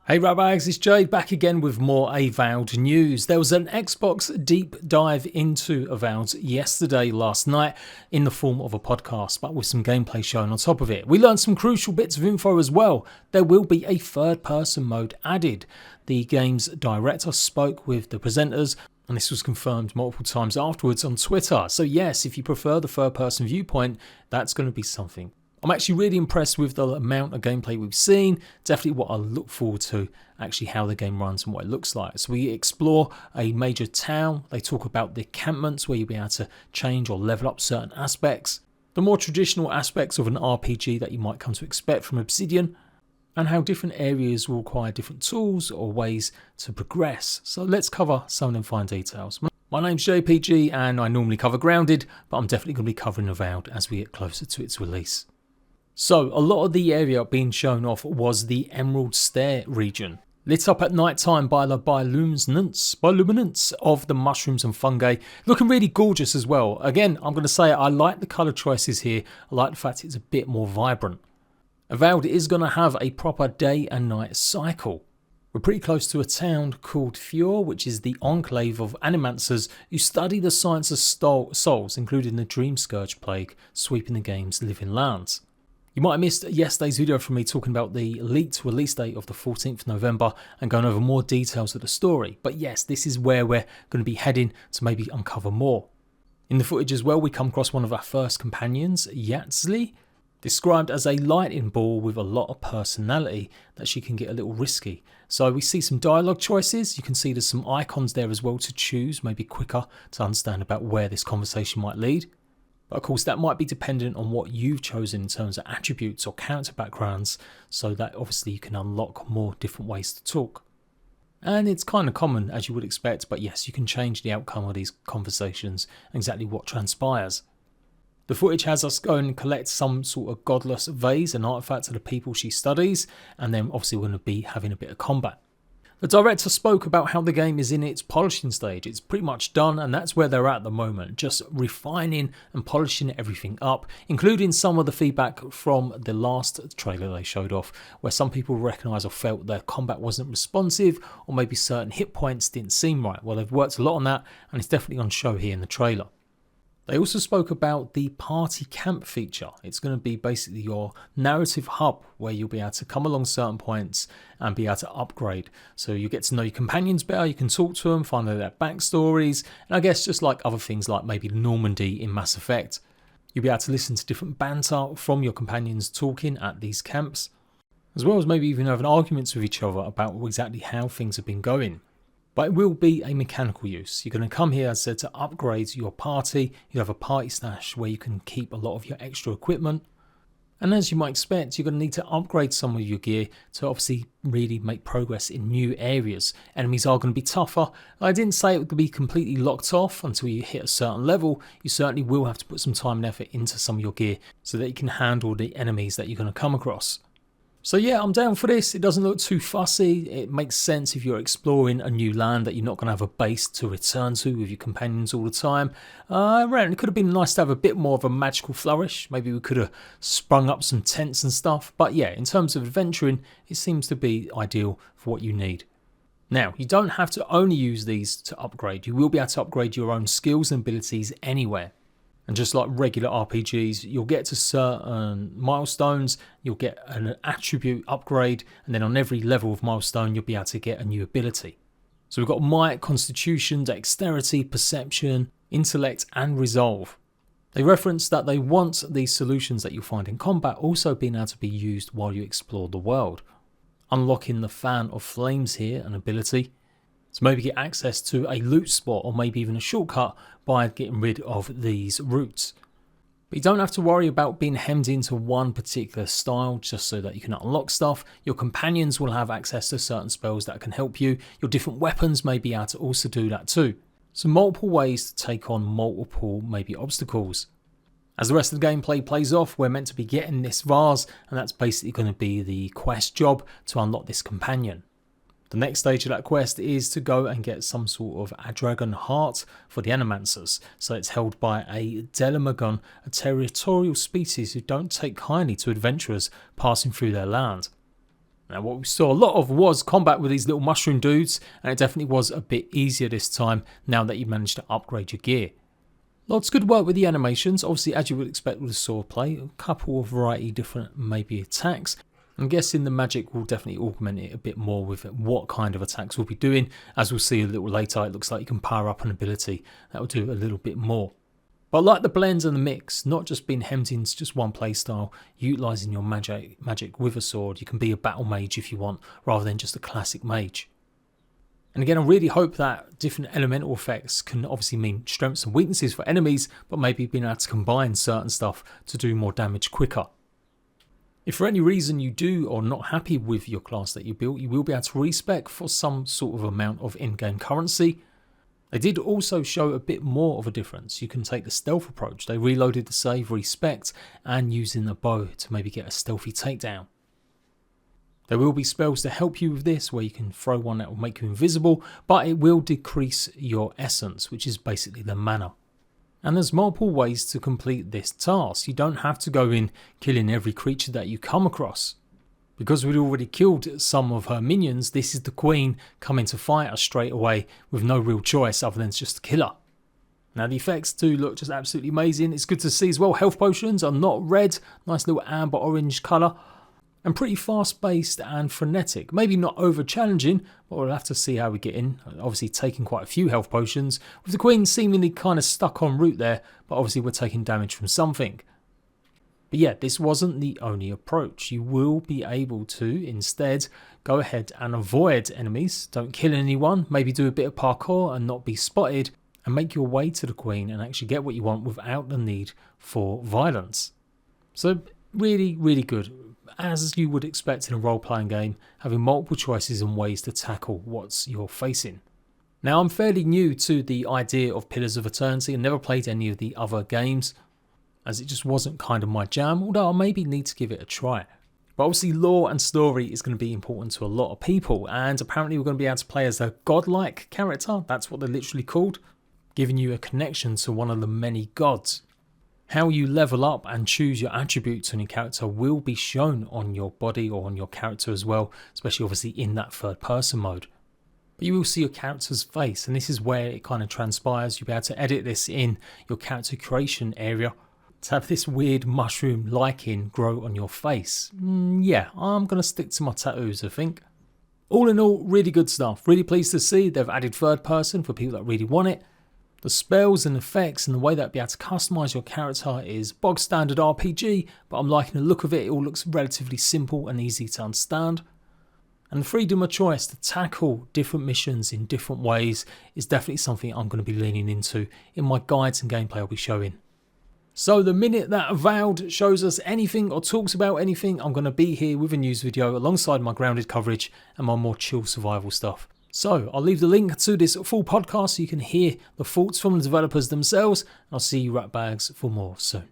Hey ratbags, it's Jade back again with more AVOWED news. There was an Xbox deep dive into AVOWED last night in the form of a podcast, but with some gameplay shown on top of it. We learned some crucial bits of info as well. There will be a third person mode added. The game's director spoke with the presenters, and this was confirmed multiple times afterwards on Twitter. So yes, if you prefer the third person viewpoint, that's going to be something. I'm actually really impressed with the amount of gameplay we've seen. Definitely what I look forward to, actually how the game runs and what it looks like. So we explore a major town. They talk about the encampments where you'll be able to change or level up certain aspects. The more traditional aspects of an RPG that you might come to expect from Obsidian. And how different areas will require different tools or ways to progress. So let's cover some of them fine details. My name's JADE PG and I normally cover Grounded, but I'm definitely going to be covering AVOWED as we get closer to its release. So a lot of the area being shown off was the Emerald Stair region, lit up at night time by the bioluminescence of the mushrooms and fungi, looking really gorgeous as well. Again, I'm going to say I like the colour choices here. I like the fact it's a bit more vibrant. AVOWED is going to have a proper day and night cycle. We're pretty close to a town called Fjord, which is the enclave of animancers who study the science of souls, including the Dream Scourge plague sweeping the game's living lands. You might have missed yesterday's video from me talking about the leaked release date of the 14th of November and going over more details of the story. But yes, this is where we're going to be heading to maybe uncover more. In the footage as well, we come across one of our first companions, Yatzli, described as a lightning ball with a lot of personality that she can get a little risky. So we see some dialogue choices. You can see there's some icons there as well to choose, maybe quicker to understand about where this conversation might lead. But of course that might be dependent on what you've chosen in terms of attributes or character backgrounds, so that obviously you can unlock more different ways to talk. And it's kind of common as you would expect, but yes, you can change the outcome of these conversations and exactly what transpires. The footage has us go and collect some sort of godless vase and artifact of the people she studies, and then obviously we're going to be having a bit of combat. The director spoke about how the game is in its polishing stage. It's pretty much done and that's where they're at the moment, just refining and polishing everything up, including some of the feedback from the last trailer they showed off, where some people recognised or felt their combat wasn't responsive or maybe certain hit points didn't seem right. Well, they've worked a lot on that and it's definitely on show here in the trailer. They also spoke about the party camp feature. It's going to be basically your narrative hub where you'll be able to come along certain points and be able to upgrade. So you get to know your companions better, you can talk to them, find out their backstories, and I guess just like other things like maybe Normandy in Mass Effect. You'll be able to listen to different banter from your companions talking at these camps, as well as maybe even having arguments with each other about exactly how things have been going. But it will be a mechanical use. You're going to come here, as I said, to upgrade your party. You have a party stash where you can keep a lot of your extra equipment. And as you might expect, you're going to need to upgrade some of your gear to obviously really make progress in new areas. Enemies are going to be tougher. I didn't say it would be completely locked off until you hit a certain level. You certainly will have to put some time and effort into some of your gear so that you can handle the enemies that you're going to come across. So yeah, I'm down for this. It doesn't look too fussy. It makes sense if you're exploring a new land that you're not going to have a base to return to with your companions all the time. It could have been nice to have a bit more of a magical flourish. Maybe we could have sprung up some tents and stuff. But yeah, in terms of adventuring, it seems to be ideal for what you need. Now, you don't have to only use these to upgrade. You will be able to upgrade your own skills and abilities anywhere. And just like regular RPGs, you'll get to certain milestones, you'll get an attribute upgrade, and then on every level of milestone, you'll be able to get a new ability. So we've got might, constitution, dexterity, perception, intellect, and resolve. They reference that they want these solutions that you'll find in combat also being able to be used while you explore the world. Unlocking the Fan of Flames here, an ability. So maybe get access to a loot spot or maybe even a shortcut by getting rid of these routes. But you don't have to worry about being hemmed into one particular style just so that you can unlock stuff. Your companions will have access to certain spells that can help you. Your different weapons may be able to also do that too. So multiple ways to take on multiple maybe obstacles. As the rest of the gameplay plays off, we're meant to be getting this vase, and that's basically going to be the quest job to unlock this companion. The next stage of that quest is to go and get some sort of a dragon heart for the animancers. So it's held by a Delamagon, a territorial species who don't take kindly to adventurers passing through their land. Now what we saw a lot of was combat with these little mushroom dudes, and it definitely was a bit easier this time now that you managed to upgrade your gear. Lots of good work with the animations, obviously as you would expect with a sword play, a couple of variety different maybe attacks. I'm guessing the magic will definitely augment it a bit more with what kind of attacks we'll be doing. As we'll see a little later, it looks like you can power up an ability that will do a little bit more. But like the blends and the mix, not just being hemmed into just one playstyle, utilising your magic with a sword, you can be a battle mage if you want, rather than just a classic mage. And again, I really hope that different elemental effects can obviously mean strengths and weaknesses for enemies, but maybe being able to combine certain stuff to do more damage quicker. If for any reason you do or not happy with your class that you built, you will be able to respec for some sort of amount of in-game currency. They did also show a bit more of a difference. You can take the stealth approach. They reloaded the save, respec, and using the bow to maybe get a stealthy takedown. There will be spells to help you with this, where you can throw one that will make you invisible, but it will decrease your essence, which is basically the mana. And there's multiple ways to complete this task. You don't have to go in killing every creature that you come across. Because we'd already killed some of her minions, this is the queen coming to fight us straight away with no real choice other than just to kill her. Now the effects do look just absolutely amazing. It's good to see as well. Health potions are not red, nice little amber orange colour. And pretty fast paced and frenetic. Maybe not over challenging, but we'll have to see how we get in. Obviously taking quite a few health potions, with the queen seemingly kind of stuck en route there, but obviously we're taking damage from something. But yeah, this wasn't the only approach. You will be able to instead go ahead and avoid enemies. Don't kill anyone, maybe do a bit of parkour and not be spotted, and make your way to the queen and actually get what you want without the need for violence. So really, really good. As you would expect in a role-playing game, having multiple choices and ways to tackle what you're facing. Now I'm fairly new to the idea of Pillars of Eternity and never played any of the other games, as it just wasn't kind of my jam, although I maybe need to give it a try. But obviously lore and story is going to be important to a lot of people, and apparently we're going to be able to play as a godlike character, that's what they're literally called, giving you a connection to one of the many gods. How you level up and choose your attributes on your character will be shown on your body or on your character as well, especially obviously in that third person mode. But you will see your character's face, and this is where it kind of transpires. You'll be able to edit this in your character creation area to have this weird mushroom lichen grow on your face. Yeah, I'm going to stick to my tattoos, I think. All in all, really good stuff. Really pleased to see they've added third person for people that really want it. The spells and effects and the way that you'll be able to customise your character is bog standard RPG, but I'm liking the look of it. It all looks relatively simple and easy to understand. And the freedom of choice to tackle different missions in different ways is definitely something I'm going to be leaning into in my guides and gameplay I'll be showing. So the minute that Avowed shows us anything or talks about anything, I'm going to be here with a news video alongside my grounded coverage and my more chill survival stuff. So I'll leave the link to this full podcast so you can hear the thoughts from the developers themselves, and I'll see you ratbags for more soon.